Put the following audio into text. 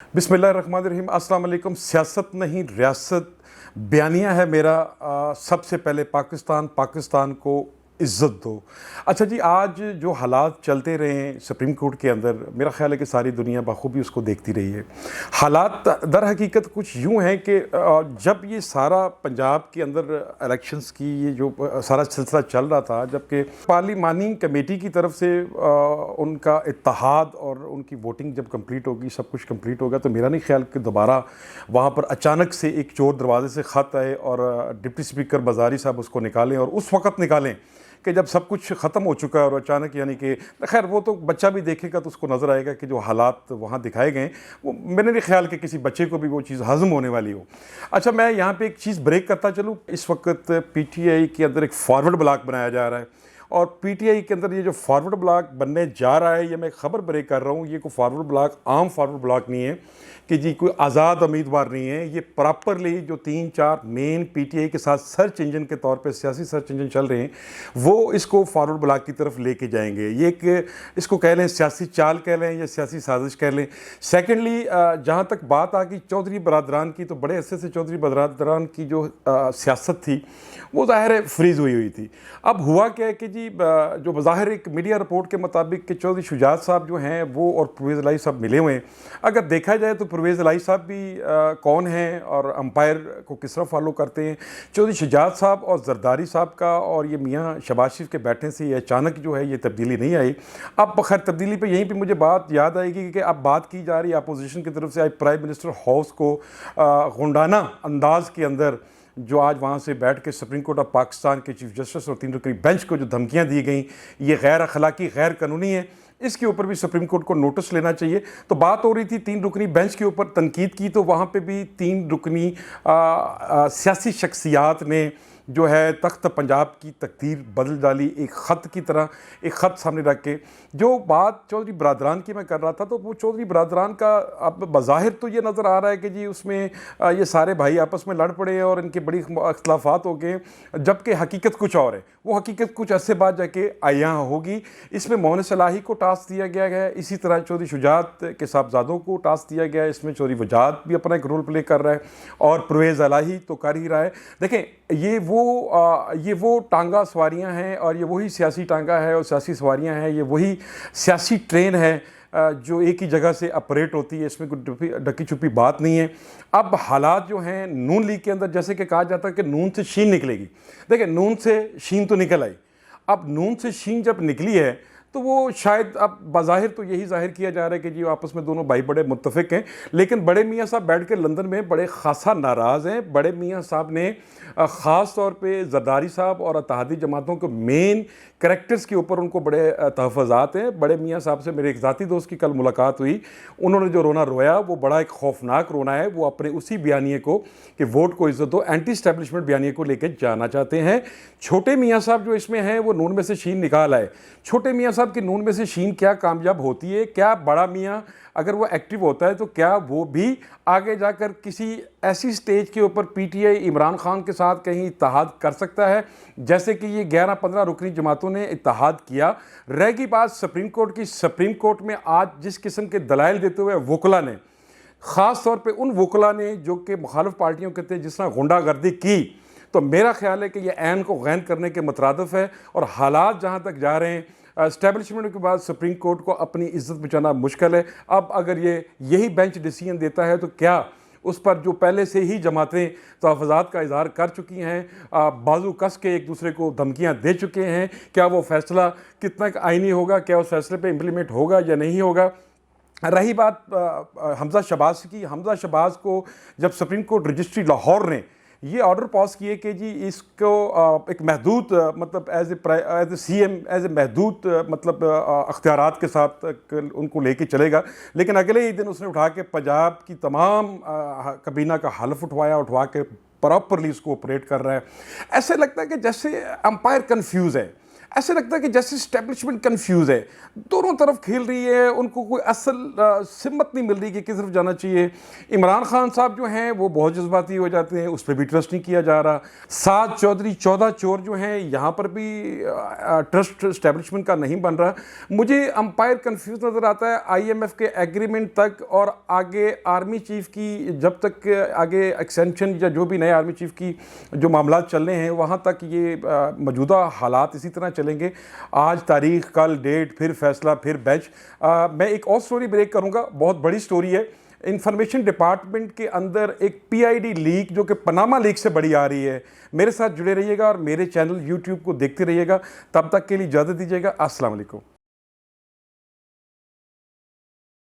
बिस्मिल्लाहिर्रहमानिर्रहीम। अस्सलाम वालेकुम। सियासत नहीं रियासत बयानिया है मेरा। सबसे पहले पाकिस्तान पाकिस्तान को इज़्ज़त दो। अच्छा जी, आज जो हालात चलते रहे हैं सुप्रीम कोर्ट के अंदर, मेरा ख़्याल है कि सारी दुनिया बखूबी उसको देखती रही है। हालात दर हकीकत कुछ यूँ हैं कि जब ये सारा पंजाब के अंदर इलेक्शंस की ये जो सारा सिलसिला चल रहा था, जबकि पार्लिमानी कमेटी की तरफ से उनका इत्तेहाद और उनकी वोटिंग जब कंप्लीट होगी, सब कुछ कंप्लीट होगा, तो मेरा नहीं ख्याल कि दोबारा वहाँ पर अचानक से एक चोर दरवाजे से ख़त आए और डिप्टी स्पीकर मज़ारी साहब उसको निकालें, और उस वक़्त निकालें कि जब सब कुछ ख़त्म हो चुका है और अचानक, यानी कि खैर वो तो बच्चा भी देखेगा तो उसको नज़र आएगा कि जो हालात वहाँ दिखाए गए वो मैंने नहीं ख्याल कि किसी बच्चे को भी वो चीज़ हज़म होने वाली हो। अच्छा, मैं यहाँ पे एक चीज़ ब्रेक करता चलूँ। इस वक्त पीटीआई के अंदर एक फॉरवर्ड ब्लॉक बनाया जा रहा है, और पीटीआई के अंदर ये जो फॉरवर्ड ब्लॉक बनने जा रहा है, ये मैं खबर ब्रेक कर रहा हूँ, ये कोई फॉरवर्ड ब्लॉक आम फॉरवर्ड ब्लॉक नहीं है कि जी कोई आज़ाद उम्मीदवार नहीं है। ये प्रॉपरली जो 3-4 मेन पीटीआई के साथ सर्च इंजन के तौर पे सियासी सर्च इंजन चल रहे हैं, वो इसको फॉरवर्ड ब्लॉक की तरफ लेके जाएंगे। ये एक, इसको कह लें सियासी चाल कह लें या सियासी साजिश कह लें। सेकेंडली, जहाँ तक बात आ गई चौधरी बरादरान की, तो बड़े अरसे से चौधरी बरादरान की जो सियासत थी वो ज़ाहिर है फ्रीज़ हुई थी। अब हुआ क्या है कि जी जो बज़ाहिर एक मीडिया रिपोर्ट के मुताबिक कि चौधरी शुजात साहब जो हैं वो और परवेज़ इलाही साहब मिले हुए हैं। अगर देखा जाए तो परवेज़ इलाही साहब भी कौन हैं और अंपायर को किस तरह फॉलो करते हैं। चौधरी शुजात साहब और जरदारी साहब का और ये मियाँ शहबाज शरीफ के बैठने से ये अचानक जो है ये तब्दीली नहीं आई। अब खैर तब्दीली पे यहीं पे मुझे बात याद आएगी कि अब बात की जा रही है अपोजिशन की तरफ से आज प्राइम मिनिस्टर हाउस को गुंडाना अंदाज के अंदर, जो आज वहाँ से बैठ के सुप्रीम कोर्ट ऑफ पाकिस्तान के चीफ जस्टिस और 3 रुकनी बेंच को जो धमकियाँ दी गई, ये गैर अखलाकी गैर कानूनी है। इसके ऊपर भी सुप्रीम कोर्ट को नोटिस लेना चाहिए। तो बात हो रही थी 3 रुकनी बेंच के ऊपर तनकीद की, तो वहाँ पे भी 3 रुकनी सियासी शख्सियात ने जो है तख्त पंजाब की तकदीर बदल डाली, एक ख़त की तरह एक ख़त सामने रख के। जो बात चौधरी बरादरान की मैं कर रहा था, तो वो चौधरी बरादरान का अब बज़ाहिर तो ये नज़र आ रहा है कि जी उसमें ये सारे भाई आपस में लड़ पड़े हैं और इनके बड़ी अख्तलाफात हो गए, जबकि हकीकत कुछ और है। वो हकीकत कुछ ऐसे बाद जाके आया होगी। इसमें मोहन सलाही को टास्क दिया गया है, इसी तरह चौधरी शुजात के साहबजादों को टास्क दिया गया है। इसमें चौधरी वजात भी अपना एक रोल प्ले कर रहा है और परवेज़ इलाही तो कर ही रहा है। देखें, ये वो टांगा सवारियां हैं और ये वही सियासी टांगा है और सियासी सवारियां हैं, ये वही सियासी ट्रेन है जो एक ही जगह से ऑपरेट होती है। इसमें कोई ढकी छुपी बात नहीं है। अब हालात जो हैं नून लीग के अंदर, जैसे कि कहा जाता है कि नून से शीन निकलेगी, देखिए नून से शीन तो निकल आई। अब नून से शीन जब निकली है तो वो शायद अब बज़ाहिर तो यही जाहिर किया जा रहा है कि जी आपस में दोनों भाई बड़े मुत्तफ़िक हैं, लेकिन बड़े मियाँ साहब बैठ के लंदन में बड़े खासा नाराज़ हैं। बड़े मियाँ साहब ने ख़ास तौर पे जरदारी साहब और इत्तेहादी जमातों के मेन करैक्टर्स के ऊपर उनको बड़े तहफ़्फ़ुज़ात हैं। बड़े मियाँ साहब से मेरे एक ज़ाती दोस्त की कल मुलाकात हुई, उन्होंने जो रोना रोया वो बड़ा एक खौफनाक रोना है। वो अपने उसी बयानिए को कि वोट को इज़्ज़त दो, एंटी एस्टैब्लिशमेंट बयानिए को लेकर जाना चाहते हैं। छोटे मियाँ साहब जो इसमें हैं वो नून में से शीन निकाल आए। छोटे मियाँ साहब की नून में से शीन क्या कामयाब होती है? क्या बड़ा मियाँ अगर वो एक्टिव होता है तो क्या वो भी आगे जाकर किसी ऐसी स्टेज के ऊपर पीटीआई इमरान खान के साथ कहीं इत्तेहाद कर सकता है, जैसे कि ये 11-15 रुकनी जमातों ने इत्तेहाद किया? रहेगी बात सुप्रीम कोर्ट की। सुप्रीम कोर्ट में आज जिस किस्म के दलाइल देते हुए वकला ने, ख़ास तौर पे उन वकला ने जो कि मुखालिफ पार्टियों के थे, जिस तरह गुंडागर्दी की, तो मेरा ख्याल है कि यह ऐन को गैन करने के मुतरादिफ है। और हालात जहाँ तक जा रहे हैं, एस्टैब्लिशमेंट के बाद सुप्रीम कोर्ट को अपनी इज़्ज़त बचाना मुश्किल है। अब अगर यही बेंच डिसीजन देता है तो क्या उस पर जो पहले से ही जमातें तहफ़्फ़ुज़ात का इज़हार कर चुकी हैं, बाजू कस के एक दूसरे को धमकियां दे चुके हैं, क्या वो फ़ैसला कितना आइनी होगा, क्या उस फैसले पे इम्प्लीमेंट होगा या नहीं होगा? रही बात हमजा शहबाज की, हमजा शहबाज को जब सुप्रीम कोर्ट रजिस्ट्री लाहौर ने ये ऑर्डर पास किए कि जी इसको एक महदूद मतलब as a CM as a महदूद मतलब अख्तियारात के साथ उनको लेके चलेगा, लेकिन अगले ही दिन उसने उठा के पंजाब की तमाम कबीना का हल्फ उठवा के प्रॉपरली उसको ऑपरेट कर रहा है। ऐसे लगता है कि जैसे अंपायर कंफ्यूज है। ऐसे लगता है कि जैसे इस्टेब्लिशमेंट कंफ्यूज है, दोनों तरफ खेल रही है, उनको कोई असल सिमत नहीं मिल रही कि किस तरफ जाना चाहिए। इमरान खान साहब जो हैं वो बहुत जज्बाती हो जाते हैं, उस पर भी ट्रस्ट नहीं किया जा रहा। साद चौधरी 14 चोर जो हैं, यहाँ पर भी ट्रस्ट इस्टेब्लिशमेंट का नहीं बन रहा। मुझे अंपायर कंफ्यूज नज़र आता है IMF के एग्रीमेंट तक, और आगे आर्मी चीफ की जब तक आगे एक्सटेंशन या जो भी नए आर्मी चीफ की जो मामला चल रहे हैं वहाँ तक ये मौजूदा हालात इसी तरह चलेंगे। आज तारीख, कल डेट, फिर फैसला, फिर बैच। मैं एक और स्टोरी ब्रेक करूँगा, बहुत बड़ी स्टोरी है। इंफॉर्मेशन डिपार्टमेंट के अंदर एक PID लीक जो कि पनामा लीक से बड़ी आ रही है। मेरे साथ जुड़े रहिएगा और मेरे चैनल YouTube को देखते रहिएगा। तब तक के लिए इजाज़त दीजिएगा। अस्सलाम वालेकुम।